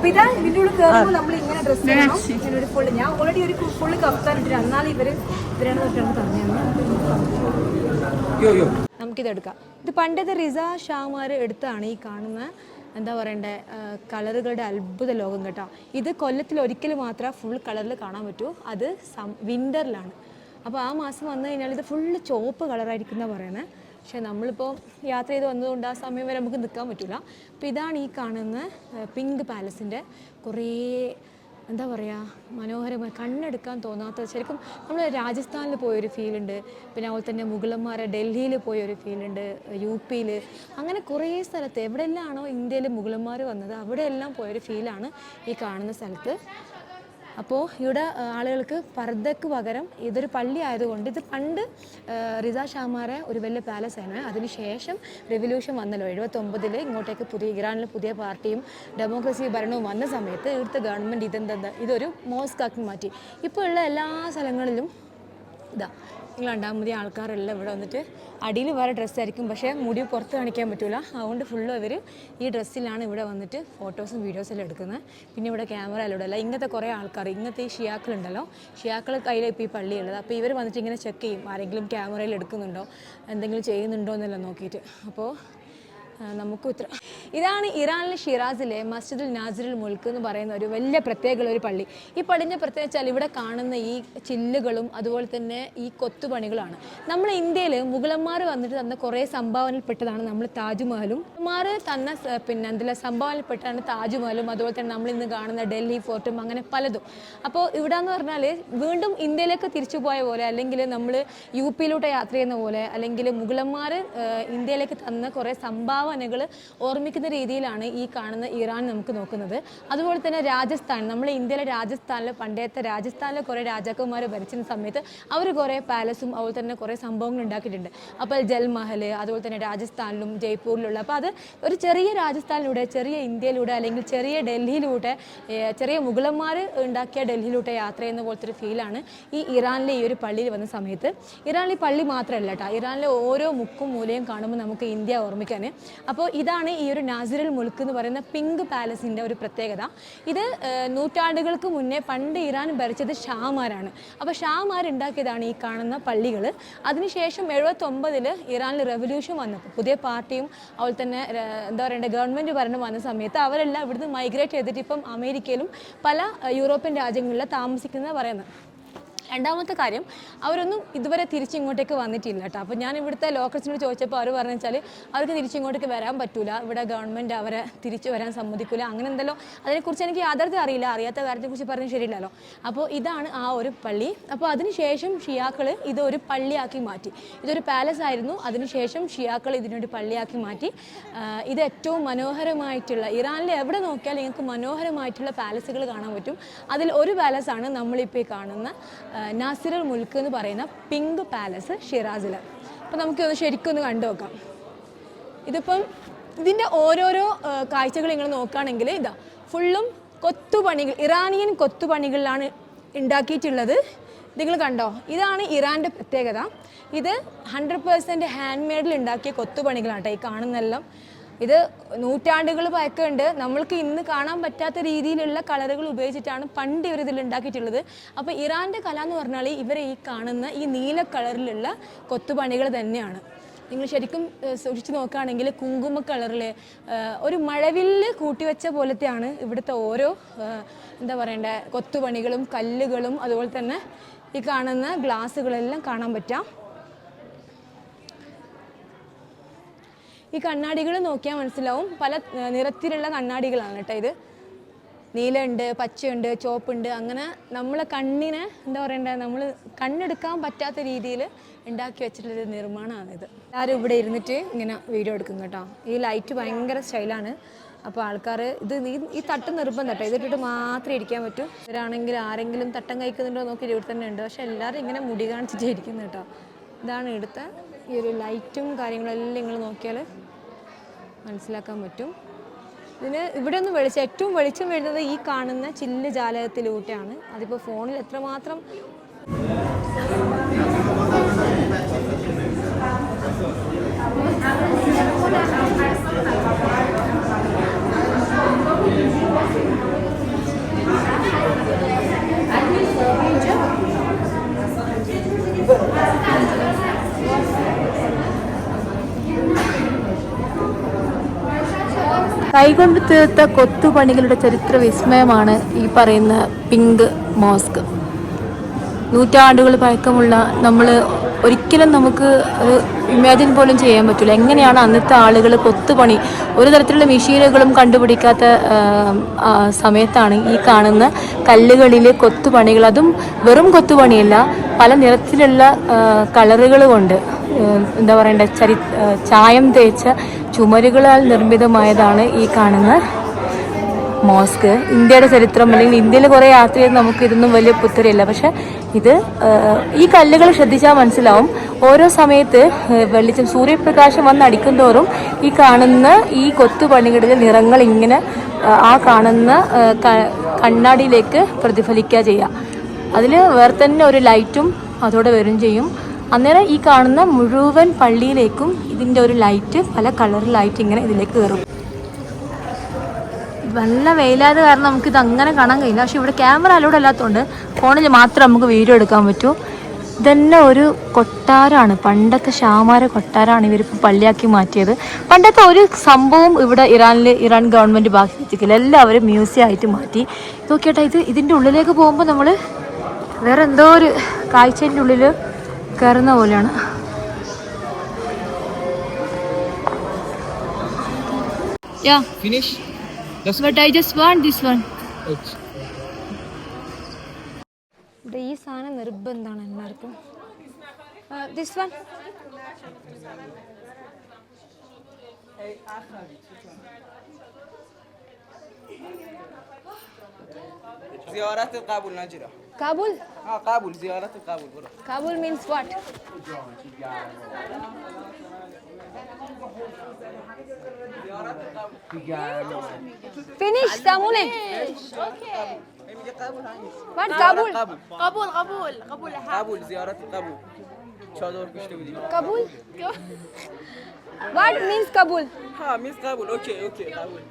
ഇതാ ഇതിൻ്റെ ഉള്ളിൽ കയറുമ്പോൾ നമ്മൾ ഇങ്ങനെ ഡ്രസ്സ് ചെയ്യണം. ഇങ്ങനെ ഫുള്ള് ഞാൻ ഓൾറെഡി ഒരു ഫുള്ള് കഫ്താൻ ഇട്ടിട്ട് എന്നാലും ഇവരാണ് തൊട്ടാണ് പറഞ്ഞത്. നമുക്കിതെടുക്കാം. ഇത് പണ്ടത്തെ റിസ ഷാമാർ എടുത്താണ് ഈ കാണുന്ന എന്താ പറയണ്ടേ കളറുകളുടെ അത്ഭുത ലോകം കേട്ടോ. ഇത് കൊല്ലത്തിൽ ഒരിക്കൽ മാത്രമേ ഫുൾ കളറിൽ കാണാൻ പറ്റൂ. അത് വിൻ്ററിലാണ്. അപ്പോൾ ആ മാസം വന്നു കഴിഞ്ഞാൽ ഇത് ഫുള്ള് ചുവപ്പ് കളറായിരിക്കും എന്നാണ് പറയുന്നത്. പക്ഷേ നമ്മളിപ്പോൾ യാത്ര ചെയ്ത് വന്നതുകൊണ്ട് ആ സമയം വരെ നമുക്ക് നിൽക്കാൻ പറ്റില്ല. അപ്പോൾ ഇതാണ് ഈ കാണുന്ന പിങ്ക് പാലസിൻ്റെ കുറേ എന്താ പറയുക മനോഹരമായി കണ്ണെടുക്കാൻ തോന്നാത്ത, ശരിക്കും നമ്മൾ രാജസ്ഥാനിൽ പോയൊരു ഫീലുണ്ട്. പിന്നെ അതുപോലെ തന്നെ മുഗളന്മാരെ ഡൽഹിയിൽ പോയൊരു ഫീലുണ്ട്, UP-യിൽ, അങ്ങനെ കുറേ സ്ഥലത്ത് എവിടെയെല്ലാമാണോ ഇന്ത്യയിൽ മുഗളന്മാർ വന്നത് അവിടെയെല്ലാം പോയൊരു ഫീലാണ് ഈ കാണുന്ന സ്ഥലത്ത്. അപ്പോൾ ഇവിടെ ആളുകൾക്ക് പർദ്ദക്ക് പകരം ഇതൊരു പള്ളി ആയതുകൊണ്ട്, ഇത് പണ്ട് റിസ ഷാമാരെ ഒരു വലിയ പാലസാണ്. അതിനുശേഷം റെവല്യൂഷൻ വന്നല്ലോ 79-ൽ ഇങ്ങോട്ടേക്ക് ഇറാനിൽ പുതിയ പാർട്ടിയും ഡെമോക്രസി ഭരണവും വന്ന സമയത്ത് ഇവിടുത്തെ ഗവൺമെൻറ് ഇതൊരു മോസ്കാക്കി മാറ്റി. ഇപ്പോൾ ഉള്ള എല്ലാ സ്ഥലങ്ങളിലും ഇതാ നിങ്ങൾ കണ്ടാൽ മതി, ആൾക്കാരെല്ലാം ഇവിടെ വന്നിട്ട് അടിയിൽ വേറെ ഡ്രസ്സായിരിക്കും, പക്ഷേ മുടി പുറത്ത് കാണിക്കാൻ പറ്റില്ല. അതുകൊണ്ട് ഫുള്ളും അവർ ഈ ഡ്രസ്സിലാണ് ഇവിടെ വന്നിട്ട് ഫോട്ടോസും വീഡിയോസെല്ലാം എടുക്കുന്നത്. പിന്നെ ഇവിടെ ക്യാമറ എല്ലാം ഇടല്ല. ഇങ്ങനത്തെ കുറേ ആൾക്കാർ, ഇങ്ങനത്തെ ഈ ഷിയാക്കളുണ്ടല്ലോ, ഷിയാക്കൾ കയ്യിലാണ് ഇപ്പോൾ ഈ പള്ളിയുള്ളത്. അപ്പോൾ ഇവർ വന്നിട്ട് ഇങ്ങനെ ചെക്ക് ചെയ്യും ആരെങ്കിലും ക്യാമറയിൽ എടുക്കുന്നുണ്ടോ, എന്തെങ്കിലും ചെയ്യുന്നുണ്ടോ എന്നെല്ലാം നോക്കിയിട്ട്. അപ്പോൾ നമുക്ക് ഇതാണ് ഇറാനിലെ ഷിറാസിലെ മസ്ജിദുൽ നാസിറുൽ മുൽക്ക് എന്ന് പറയുന്ന ഒരു വലിയ പ്രത്യേകമുള്ള ഒരു പള്ളി. ഈ പള്ളിൻ്റെ പ്രത്യേകത വെച്ചാൽ ഇവിടെ കാണുന്ന ഈ ചില്ലുകളും അതുപോലെ തന്നെ ഈ കൊത്തുപണികളാണ്. നമ്മൾ ഇന്ത്യയിൽ മുഗളന്മാർ വന്നിട്ട് തന്ന കുറേ സംഭാവനയിൽപ്പെട്ടതാണ് നമ്മൾ താജ്മഹലും. മുഗളന്മാർ തന്ന പിന്നെ എന്തെല്ലാം സംഭാവനയിൽപ്പെട്ടാണ് താജ്മഹലും അതുപോലെ തന്നെ നമ്മൾ ഇന്ന് കാണുന്ന ഡൽഹി ഫോർട്ടും അങ്ങനെ പലതും. അപ്പോൾ ഇവിടെ എന്ന് പറഞ്ഞാൽ വീണ്ടും ഇന്ത്യയിലേക്ക് തിരിച്ചു പോയ പോലെ, അല്ലെങ്കിൽ നമ്മൾ UP-യിലൂടെ യാത്ര ചെയ്യുന്ന പോലെ, അല്ലെങ്കിൽ മുഗളന്മാർ ഇന്ത്യയിലേക്ക് തന്ന കുറേ സംഭാവനകൾ ഓർമ്മിക്കുന്ന രീതിയിലാണ് ഈ കാണുന്ന ഇറാൻ നമുക്ക് നോക്കുന്നത്. അതുപോലെ തന്നെ രാജസ്ഥാൻ, നമ്മൾ ഇന്ത്യയിലെ രാജസ്ഥാനിലെ പണ്ടത്തെ രാജസ്ഥാനിലെ കുറേ രാജാക്കന്മാർ ഭരിച്ചിരുന്ന സമയത്ത് അവർ കുറേ പാലസും അതുപോലെ തന്നെ കുറേ സംഭവങ്ങൾ ഉണ്ടാക്കിയിട്ടുണ്ട്. അപ്പോൾ ജൽമഹൽ അതുപോലെ തന്നെ രാജസ്ഥാനിലും ജയ്പൂരിലുള്ള, അപ്പോൾ അത് ഒരു ചെറിയ രാജസ്ഥാനിലൂടെ, ചെറിയ ഇന്ത്യയിലൂടെ, അല്ലെങ്കിൽ ചെറിയ ഡൽഹിയിലൂടെ, ചെറിയ മുഗളന്മാർ ഉണ്ടാക്കിയ ഡൽഹിയിലൂടെ യാത്ര ചെയ്യുന്ന പോലത്തെ ഒരു ഫീലാണ് ഈ ഇറാനിലെ ഈ ഒരു പള്ളിയിൽ വന്ന സമയത്ത്. ഇറാനിലെ പള്ളി മാത്രമല്ല കേട്ടോ, ഇറാനിലെ ഓരോ മുക്കും മൂലയും കാണുമ്പോൾ നമുക്ക് ഇന്ത്യ ഓർമ്മിക്കാൻ. അപ്പോൾ ഇതാണ് ഈ ഒരു നാസിറുൽ മുൽക്ക് എന്ന് പറയുന്ന പിങ്ക് പാലസിൻ്റെ ഒരു പ്രത്യേകത. ഇത് നൂറ്റാണ്ടുകൾക്ക് മുന്നേ പണ്ട് ഇറാൻ ഭരിച്ചത് ഷാമാരാണ്. അപ്പോൾ ഷാമാർ ഉണ്ടാക്കിയതാണ് ഈ കാണുന്ന പള്ളികൾ. അതിനുശേഷം 79-ൽ ഇറാനിൽ റെവല്യൂഷൻ വന്നപ്പോൾ പുതിയ പാർട്ടിയും അതുപോലെ തന്നെ എന്താ പറയണ്ടേ ഗവൺമെൻറ് ഭരണം വന്ന സമയത്ത് അവരെല്ലാം ഇവിടുന്ന് മൈഗ്രേറ്റ് ചെയ്തിട്ട് ഇപ്പം അമേരിക്കയിലും പല യൂറോപ്യൻ രാജ്യങ്ങളിലും താമസിക്കുന്നത് പറയുന്നത്. രണ്ടാമത്തെ കാര്യം, അവരൊന്നും ഇതുവരെ തിരിച്ചിങ്ങോട്ടേക്ക് വന്നിട്ടില്ല കേട്ടോ. അപ്പോൾ ഞാൻ ഇവിടുത്തെ ലോക്കൽസിനോട് ചോദിച്ചപ്പോൾ അവർ പറഞ്ഞു വെച്ചാൽ അവർക്ക് തിരിച്ചിങ്ങോട്ടേക്ക് വരാൻ പറ്റില്ല, ഇവിടെ ഗവൺമെൻറ് അവരെ തിരിച്ചു വരാൻ സമ്മതിക്കില്ല, അങ്ങനെ എന്തല്ലോ. അതിനെക്കുറിച്ച് എനിക്ക് യാഥാർത്ഥ്യം അറിയില്ല, അറിയാത്ത കാര്യത്തെക്കുറിച്ച് പറഞ്ഞ് ശരിയില്ലല്ലോ. അപ്പോൾ ഇതാണ് ആ ഒരു പള്ളി. അപ്പോൾ അതിനുശേഷം ഷിയാക്കൾ ഇതൊരു പള്ളിയാക്കി മാറ്റി. ഇതൊരു പാലസ് ആയിരുന്നു, അതിനുശേഷം ഷിയാക്കൾ ഇതിനൊരു പള്ളിയാക്കി മാറ്റി. ഇത് ഏറ്റവും മനോഹരമായിട്ടുള്ള, ഇറാനിൽ എവിടെ നോക്കിയാൽ നിങ്ങൾക്ക് മനോഹരമായിട്ടുള്ള പാലസുകൾ കാണാൻ പറ്റും. അതിൽ ഒരു പാലസാണ് നമ്മളിപ്പോൾ ഈ കാണുന്ന നാസിറുൽ മുൽക്ക് എന്ന് പറയുന്ന പിങ്ക് പാലസ് ഷിറാസിൽ. അപ്പോൾ നമുക്കൊന്ന് ശരിക്കൊന്ന് കണ്ടു നോക്കാം. ഇതിപ്പം ഇതിൻ്റെ ഓരോരോ കാഴ്ചകൾ നിങ്ങൾ നോക്കുകയാണെങ്കിൽ ഇതാ ഫുള്ളും കൊത്തുപണികൾ, ഇറാനിയൻ കൊത്തുപണികളിലാണ് ഉണ്ടാക്കിയിട്ടുള്ളത്. നിങ്ങൾ കണ്ടോ, ഇതാണ് ഇറാൻ്റെ പ്രത്യേകത. ഇത് 100% ഹാൻഡ് മെയ്ഡിൽ ഉണ്ടാക്കിയ കൊത്തുപണികളാണ് കേട്ടോ ഈ കാണുന്നതെല്ലാം. ഇത് നൂറ്റാണ്ടുകൾ പഴക്കമുണ്ട്. നമ്മൾക്ക് ഇന്ന് കാണാൻ പറ്റാത്ത രീതിയിലുള്ള കളറുകൾ ഉപയോഗിച്ചിട്ടാണ് പണ്ട് ഇവർ ഇതിൽ ഉണ്ടാക്കിയിട്ടുള്ളത്. അപ്പോൾ ഇറാൻ്റെ കല എന്ന് പറഞ്ഞാൽ ഇവർ ഈ കാണുന്ന ഈ നീല കളറിലുള്ള കൊത്തുപണികൾ തന്നെയാണ്. നിങ്ങൾ ശരിക്കും സൂക്ഷിച്ച് നോക്കുകയാണെങ്കിൽ കുങ്കുമ കളറിൽ ഒരു മഴവില്ല് കൂട്ടിവെച്ച പോലത്തെയാണ് ഇവിടുത്തെ ഓരോ എന്താ പറയണ്ടേ കൊത്തുപണികളും കല്ലുകളും അതുപോലെ തന്നെ ഈ കാണുന്ന ഗ്ലാസ്സുകളെല്ലാം കാണാൻ പറ്റാം. ഈ കണ്ണാടികൾ നോക്കിയാൽ മനസ്സിലാവും, പല നിറത്തിലുള്ള കണ്ണാടികളാണ് കേട്ടോ. ഇത് നീലയുണ്ട്, പച്ചയുണ്ട്, ചുവപ്പുണ്ട്, അങ്ങനെ നമ്മളെ കണ്ണിനെ എന്താ പറയണ്ടേ, നമ്മൾ കണ്ണെടുക്കാൻ പറ്റാത്ത രീതിയിൽ ഉണ്ടാക്കി വെച്ചിട്ടുള്ളൊരു നിർമ്മാണമാണിത്. എല്ലാവരും ഇവിടെ ഇരുന്നിട്ട് ഇങ്ങനെ വീഡിയോ എടുക്കും കേട്ടോ. ഈ ലൈറ്റ് ഭയങ്കര സ്റ്റൈലാണ്. അപ്പോൾ ആൾക്കാർ ഈ തട്ട് നിർബന്ധം കേട്ടോ, ഇതിട്ടിട്ട് മാത്രമേ ഇരിക്കാൻ പറ്റൂ. ഇവരാണെങ്കിൽ ആരെങ്കിലും തട്ടം കഴിക്കുന്നുണ്ടോ നോക്കി ഇവിടെ തന്നെ ഉണ്ട്. പക്ഷെ എല്ലാവരും ഇങ്ങനെ മുടി കാണിച്ചിട്ട് ഇരിക്കുന്നു കേട്ടോ. ഇതാണ് ഇവിടുത്തെ ഈ ഒരു ലൈറ്റും കാര്യങ്ങളെല്ലാം നിങ്ങൾ നോക്കിയാൽ മനസ്സിലാക്കാൻ പറ്റും. ഇതിന് ഇവിടെ ഒന്ന് ഏറ്റവും വെളിച്ചം വരുന്നത് ഈ കാണുന്ന ചില്ല് ജാലകത്തിലൂടെയാണ്. അതിപ്പോൾ ഫോണിൽ എത്രമാത്രം കൈകൊണ്ട് തീർത്ത കൊത്തുപണികളുടെ ചരിത്ര വിസ്മയമാണ് ഈ പറയുന്ന പിങ്ക് മോസ്ക്. നൂറ്റാണ്ടുകൾ പഴക്കമുള്ള, നമ്മൾ ഒരിക്കലും നമുക്ക് ഇമാജിൻ പോലും ചെയ്യാൻ പറ്റില്ല എങ്ങനെയാണ് അന്നത്തെ ആളുകൾ കൊത്തുപണി, ഒരു തരത്തിലുള്ള മെഷീനുകളും കണ്ടുപിടിക്കാത്ത സമയത്താണ് ഈ കാണുന്ന കല്ലുകളിലെ കൊത്തുപണികൾ. അതും വെറും കൊത്തുപണിയല്ല, പല നിറത്തിലുള്ള കളറുകൾ കൊണ്ട് എന്താ പറയണ്ടേ, ചായം തേച്ച ചുമരുകളാൽ നിർമ്മിതമായതാണ് ഈ കാണുന്ന മോസ്ക്. ഇന്ത്യയുടെ ചരിത്രം, അല്ലെങ്കിൽ ഇന്ത്യയിൽ കുറേ യാത്ര ചെയ്ത് നമുക്ക് ഇതൊന്നും വലിയ പുത്തരില്ല. പക്ഷെ ഇത് ഈ കല്ലുകൾ ശ്രദ്ധിച്ചാൽ മനസ്സിലാവും, ഓരോ സമയത്ത് വെളിച്ചം സൂര്യപ്രകാശം വന്ന് അടിക്കുന്തോറും ഈ കാണുന്ന ഈ കൊത്തുപണികളുടെ നിറങ്ങൾ ഇങ്ങനെ ആ കാണുന്ന കണ്ണാടിയിലേക്ക് പ്രതിഫലിക്കുക ചെയ്യുക. അതിൽ വേറെ തന്നെ ഒരു ലൈറ്റും അതോടെ വരും ചെയ്യും. അന്നേരം ഈ കാണുന്ന മുഴുവൻ പള്ളിയിലേക്കും ഇതിൻ്റെ ഒരു ലൈറ്റ്, പല കളറിലായിട്ട് ഇങ്ങനെ ഇതിലേക്ക് കയറും. നല്ല വെയിലായത് കാരണം നമുക്കിത് അങ്ങനെ കാണാൻ കഴിയില്ല. പക്ഷെ ഇവിടെ ക്യാമറ അലൗഡ് അല്ലാത്തതുകൊണ്ട് ഫോണിൽ മാത്രം നമുക്ക് വീഡിയോ എടുക്കാൻ പറ്റൂ. ഇതന്നെ ഒരു കൊട്ടാരമാണ്, പണ്ടത്തെ ഷാമാര കൊട്ടാരമാണ് ഇവരിപ്പോൾ പള്ളിയാക്കി മാറ്റിയത്. പണ്ടത്തെ ഒരു സംഭവം ഇവിടെ ഇറാൻ ഗവൺമെൻറ് ബാക്കി വെച്ചിട്ടില്ല, എല്ലാവരും മ്യൂസിയം ആയിട്ട് മാറ്റി. നോക്കിയേട്ടാ, ഇതിൻ്റെ ഉള്ളിലേക്ക് പോകുമ്പോൾ നമ്മൾ വേറെ എന്തോ ഒരു കാഴ്ചൻ്റെ ഉള്ളിൽ കയറുന്ന പോലെയാണ്. Yeah. Finish? But I just want this one. ഈ സാധനം നിർബന്ധമാണ് എല്ലാവർക്കും. This one. زيارات القابل ناجرة. Kabul? قابل زيارات القابل برا. Kabul means what? Finish, Samune. Okay. What Kabul? قبول قابل زيارات القابل. شادور كشتودي. Kabul? What means Kabul? ها ميس قابل. اوكي قابل.